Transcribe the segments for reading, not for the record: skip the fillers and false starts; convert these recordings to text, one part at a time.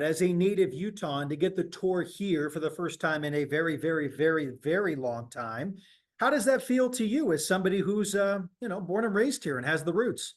as a native Utahn to get the tour here for the first time in a very, very, very, very long time. How does that feel to you as somebody who's, born and raised here and has the roots?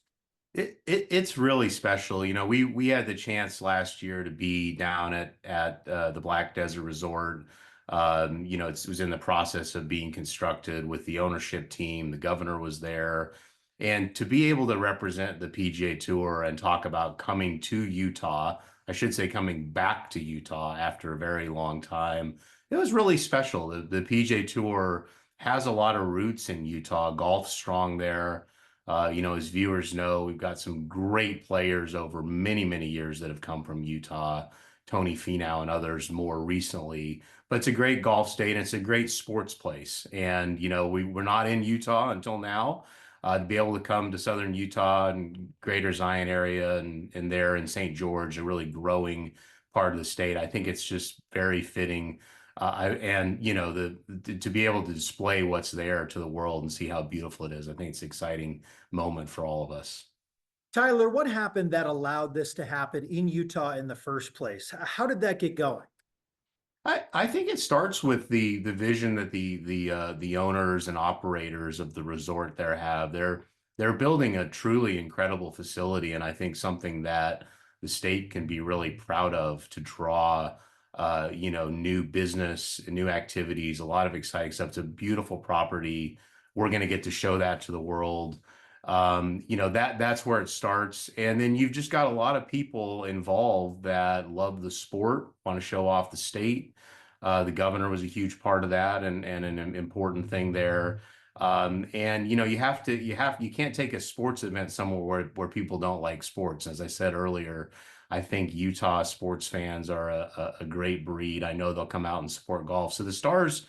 It's really special. We had the chance last year to be down at the Black Desert Resort. It was in the process of being constructed with the ownership team. The governor was there, and to be able to represent the PGA Tour and talk about coming to Utah, I should say coming back to Utah after a very long time, it was really special. The PGA Tour has a lot of roots in Utah. Golf's strong there. As viewers know, we've got some great players over many, many years that have come from Utah, Tony Finau and others more recently. But it's a great golf state and it's a great sports place. And, we're not in Utah until now. To be able to come to Southern Utah and Greater Zion area and there in St. George, a really growing part of the state, I think it's just very fitting. To be able to display what's there to the world and see how beautiful it is, I think it's an exciting moment for all of us. Tyler, what happened that allowed this to happen in Utah in the first place? How did that get going? I think it starts with the vision that the owners and operators of the resort there have. They're building a truly incredible facility, and I think something that the state can be really proud of to draw new business, new activities, a lot of exciting stuff. It's a beautiful property. We're going to get to show that to the world. That's where it starts. And then you've just got a lot of people involved that love the sport, want to show off the state. The governor was a huge part of that and an important thing there. You can't take a sports event somewhere where people don't like sports. As I said earlier, I think Utah sports fans are a great breed. I know they'll come out and support golf. So the stars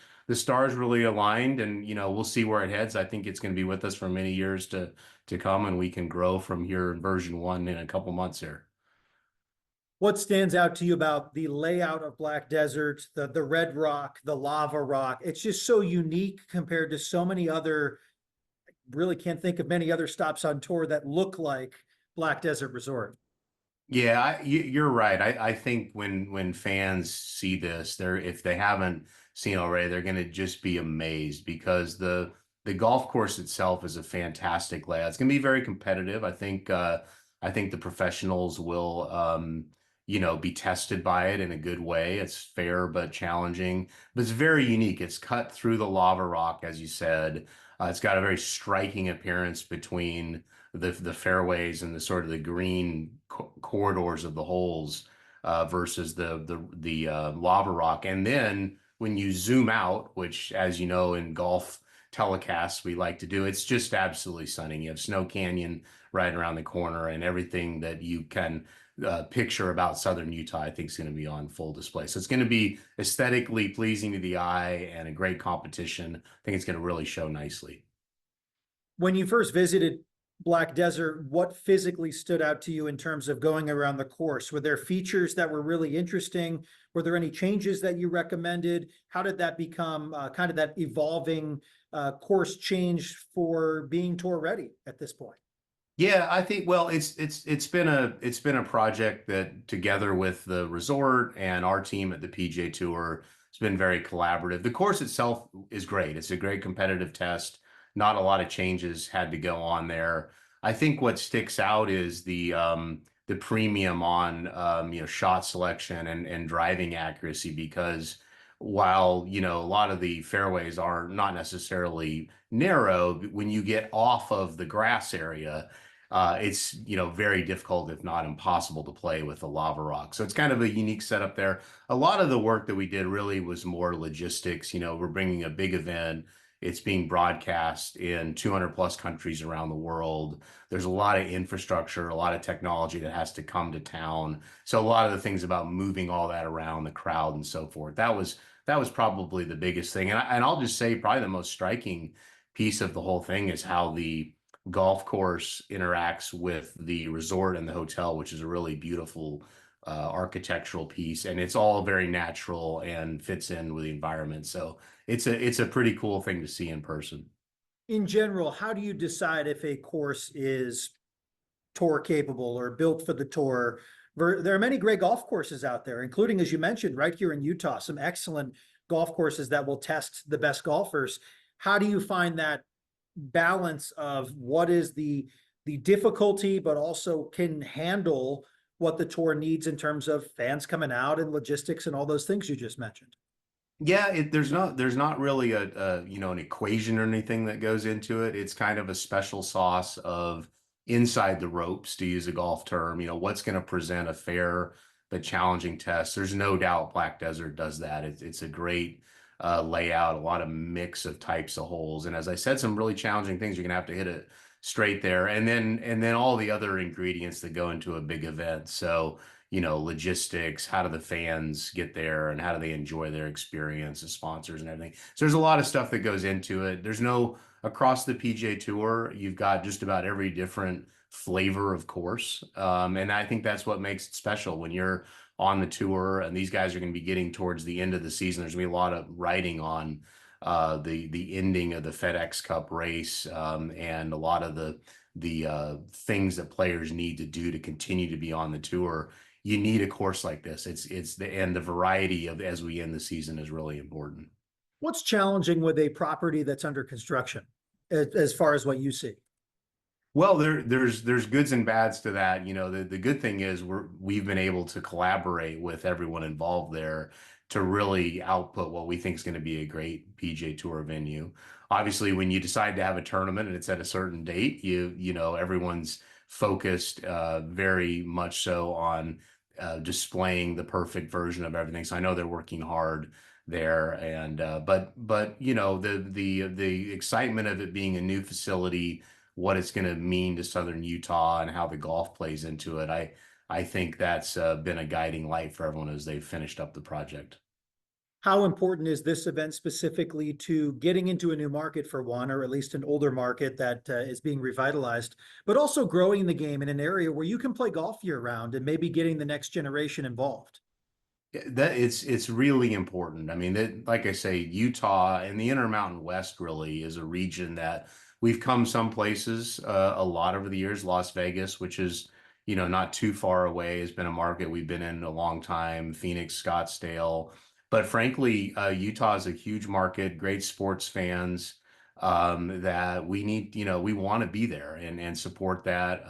really aligned, and we'll see where it heads. I think it's going to be with us for many years to come, and we can grow from here in version 1 in a couple months here. What stands out to you about the layout of Black Desert, the red rock, the lava rock? It's just so unique compared to so many other, really can't think of many other stops on tour that look like Black Desert Resort. Yeah, you're right. I think when fans see this, if they haven't seen already, they're going to just be amazed because the golf course itself is a fantastic layout. It's going to be very competitive. I think the professionals will be tested by it in a good way. It's fair but challenging, but it's very unique. It's cut through the lava rock, as you said. It's got a very striking appearance between the fairways and the sort of the green corridors of the holes versus the lava rock. And then when you zoom out, which, as you know, in golf telecasts we like to do, it's just absolutely stunning. You have Snow Canyon right around the corner, and everything that you can picture about Southern Utah, I think, is going to be on full display. So it's going to be aesthetically pleasing to the eye and a great competition. I think it's going to really show nicely. When you first visited Black Desert, what physically stood out to you in terms of going around the course? Were there features that were really interesting? Were there any changes that you recommended? How did that become kind of that evolving course change for being tour ready at this point? Yeah, I think, well, it's been a project that, together with the resort and our team at the PGA Tour, it's been very collaborative. The course itself is great. It's a great competitive test. Not a lot of changes had to go on there. I think what sticks out is the premium on shot selection and driving accuracy, because while a lot of the fairways are not necessarily narrow, when you get off of the grass area, it's very difficult, if not impossible, to play with the lava rock. So it's kind of a unique setup there. A lot of the work that we did really was more logistics. We're bringing a big event. It's being broadcast in 200 plus countries around the world. There's a lot of infrastructure, a lot of technology that has to come to town. So a lot of the things about moving all that around, the crowd and so forth, that was probably the biggest thing. And I'll just say probably the most striking piece of the whole thing is how the golf course interacts with the resort and the hotel, which is a really beautiful architectural piece, and it's all very natural and fits in with the environment. So it's a pretty cool thing to see in person. In general, how do you decide if a course is tour capable or built for the tour There are many great golf courses out there, including, as you mentioned, right here in Utah, some excellent golf courses that will test the best golfers. How do you find that balance of what is the difficulty, but also can handle what the tour needs in terms of fans coming out and logistics and all those things you just mentioned? Yeah, there's not really an equation or anything that goes into it. It's kind of a special sauce of inside the ropes, to use a golf term. What's going to present a fair but challenging test. There's no doubt Black Desert does that. It's a great layout, a lot of mix of types of holes, and as I said, some really challenging things. You're gonna have to hit it straight there, and then all the other ingredients that go into a big event. So logistics, how do the fans get there and how do they enjoy their experience, the sponsors and everything. So there's a lot of stuff that goes into it. There's no, across the PGA Tour, you've got just about every different flavor of course. And I think that's what makes it special when you're on the tour, and these guys are going to be getting towards the end of the season. There's going to be a lot of writing on the ending of the FedEx Cup race, and a lot of the things that players need to do to continue to be on the tour. You need a course like this. And the variety of as we end the season is really important. What's challenging with a property that's under construction, as far as what you see? Well, there's goods and bads to that. The good thing is we've been able to collaborate with everyone involved there to really output what we think is going to be a great PGA Tour venue. Obviously, when you decide to have a tournament and it's at a certain date, everyone's focused very much so on displaying the perfect version of everything. So I know they're working hard there, and but the excitement of it being a new facility, what it's going to mean to Southern Utah and how the golf plays into it. I think that's been a guiding light for everyone as they've finished up the project. How important is this event specifically to getting into a new market for one, or at least an older market that is being revitalized, but also growing the game in an area where you can play golf year round and maybe getting the next generation involved? That it's really important. I mean, like I say, Utah and the Intermountain West really is a region that we've come some places a lot over the years. Las Vegas, which is not too far away, has been a market we've been in a long time. Phoenix, Scottsdale, but frankly, Utah is a huge market. Great sports fans that we need. We want to be there and support that.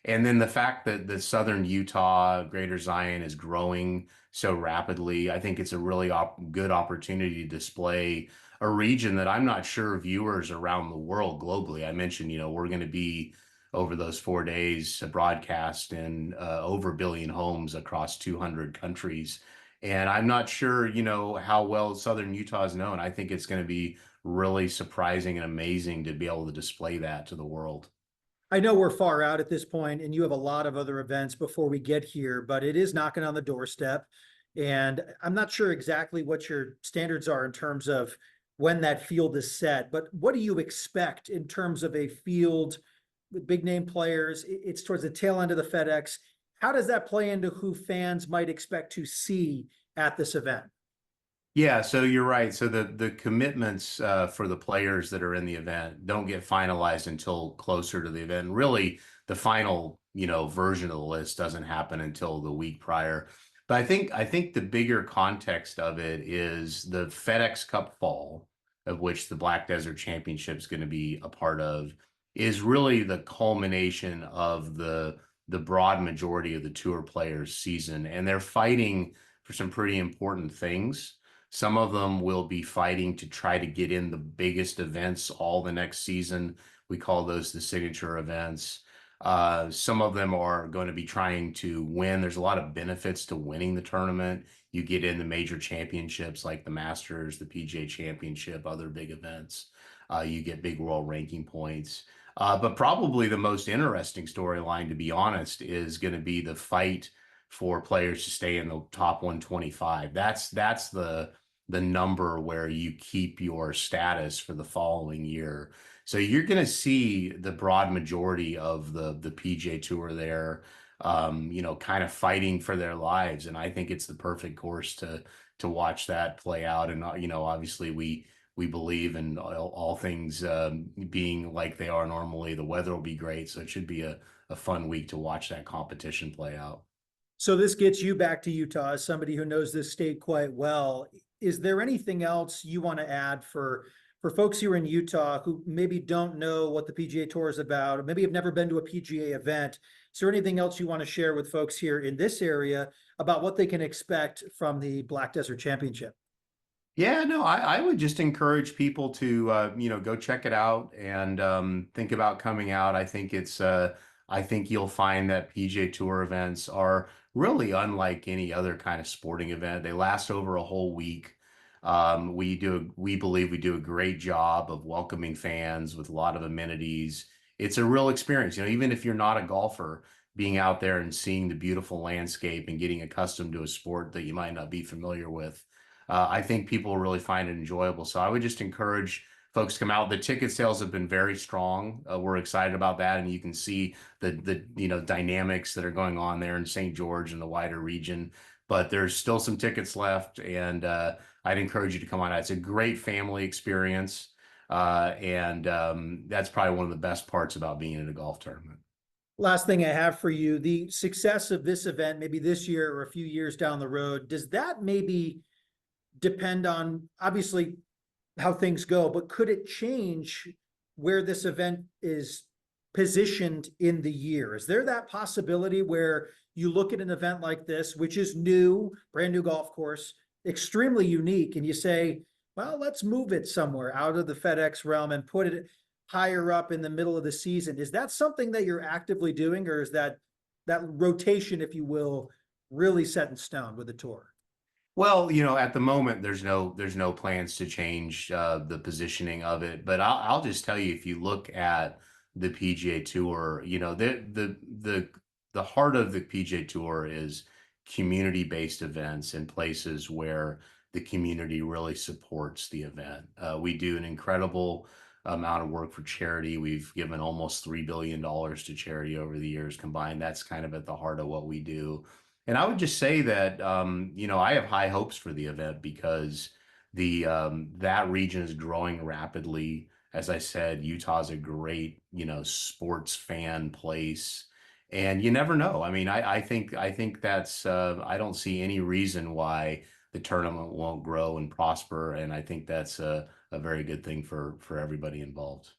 And then the fact that the Southern Utah, Greater Zion is growing so rapidly, I think it's a really good opportunity to display a region that I'm not sure viewers around the world globally. I mentioned, we're going to be over those 4 days broadcast in over a billion homes across 200 countries. And I'm not sure, how well Southern Utah is known. I think it's going to be really surprising and amazing to be able to display that to the world. I know we're far out at this point and you have a lot of other events before we get here, but it is knocking on the doorstep. And I'm not sure exactly what your standards are in terms of when that field is set, but what do you expect in terms of a field with big name players? It's towards the tail end of the FedEx. How does that play into who fans might expect to see at this event? Yeah, so you're right. So the commitments for the players that are in the event don't get finalized until closer to the event. Really, the final, version of the list doesn't happen until the week prior. But I think the bigger context of it is the FedEx Cup Fall, of which the Black Desert Championship is going to be a part of, is really the culmination of the broad majority of the tour players' season, and they're fighting for some pretty important things. Some of them will be fighting to try to get in the biggest events all the next season. We call those the signature events. Some of them are going to be trying to win. There's a lot of benefits to winning the tournament. You get in the major championships like the Masters, the PGA Championship, other big events. You get big world ranking points. But probably the most interesting storyline, to be honest, is going to be the fight for players to stay in the top 125. That's the number where you keep your status for the following year. So you're going to see the broad majority of the PGA Tour there, kind of fighting for their lives, and I think it's the perfect course to watch that play out. And obviously we believe in all things being like they are normally. The weather will be great, so it should be a fun week to watch that competition play out. So this gets you back to Utah as somebody who knows this state quite well. Is there anything else you want to add for folks here in Utah who maybe don't know what the PGA Tour is about, or maybe have never been to a PGA event? Is there anything else you want to share with folks here in this area about what they can expect from the Black Desert Championship? Yeah, no, I would just encourage people to go check it out and think about coming out. I think you'll find that PGA Tour events are really unlike any other kind of sporting event. They last over a whole week. We believe we do a great job of welcoming fans with a lot of amenities. It's a real experience. Even if you're not a golfer, being out there and seeing the beautiful landscape and getting accustomed to a sport that you might not be familiar with, I think people will really find it enjoyable. So I would just encourage folks to come out. The ticket sales have been very strong. We're excited about that, and you can see the dynamics that are going on there in St. George and the wider region. But there's still some tickets left, and I'd encourage you to come on out. It's a great family experience, and that's probably one of the best parts about being in a golf tournament. Last thing I have for you, the success of this event, maybe this year or a few years down the road, does that maybe depend on obviously how things go, but could it change where this event is positioned in the year? Is there that possibility where you look at an event like this, which is new, brand new golf course, extremely unique, and you say, well, let's move it somewhere out of the FedEx realm and put it higher up in the middle of the season? Is that something that you're actively doing, or is that rotation, if you will, really set in stone with the tour? Well, at the moment, there's no plans to change the positioning of it. But I'll just tell you, if you look at the PGA Tour, the heart of the PGA Tour is community-based events in places where the community really supports the event. We do an incredible amount of work for charity. We've given almost $3 billion to charity over the years combined. That's kind of at the heart of what we do. And I would just say that I have high hopes for the event because the that region is growing rapidly. As I said, Utah's a great, sports fan place, and you never know. I mean, I think that's I don't see any reason why the tournament won't grow and prosper, and I think that's a very good thing for everybody involved.